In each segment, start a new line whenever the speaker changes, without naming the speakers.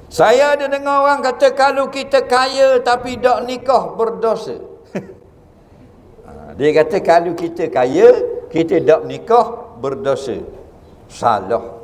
Saya ada dengar orang kata kalau kita kaya tapi tak nikah berdosa. Dia kata kalau kita kaya, kita tak nikah berdosa. Salah.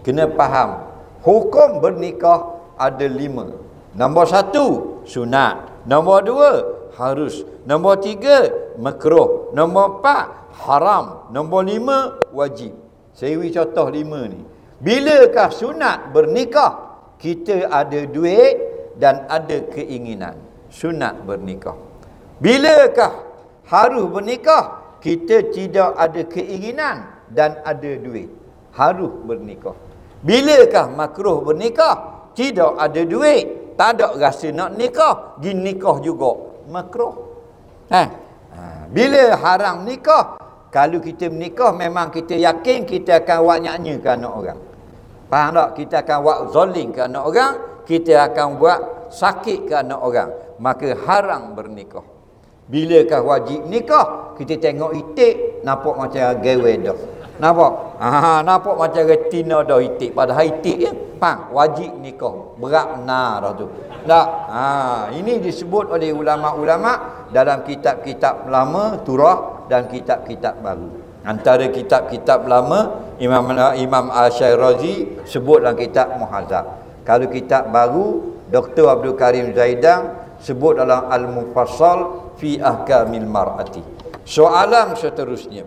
Kena faham. Hukum bernikah ada 5. Nombor 1, sunat. Nombor 2, harus. Nombor 3, makruh. Nombor 4, haram. Nombor 5, wajib. Saya beri contoh 5 ni. Bilakah sunat bernikah? Kita ada duit dan ada keinginan. Sunat bernikah. Bilakah harus bernikah? Kita tidak ada keinginan dan ada duit. Harus bernikah. Bilakah makruh bernikah? Tidak ada duit, tak ada rasa nak nikah, pergi nikah juga makruh. Bila haram nikah? Kalau kita menikah memang kita yakin kita akan buat nyanyi ke anak orang. Faham tak? Kita akan buat zalim ke anak orang, kita akan buat sakit ke anak orang. Maka haram bernikah. Bilakah wajib nikah? Kita tengok itik, nampak macam gawe dah. Nampak? Nampak macam retina dah itik. Padahal itik je, wajib nikah. Berat benar dah tu. Tak? Ini disebut oleh ulama-ulama dalam kitab-kitab lama, turah, dan kitab-kitab baru. Antara kitab-kitab lama, Imam Al-Syairazi sebut dalam kitab Muhadzab. Kalau kitab baru, Dr. Abdul Karim Zaidan sebut dalam Al-Mufassal fi Ahkamil Mar'ati. Soalan seterusnya,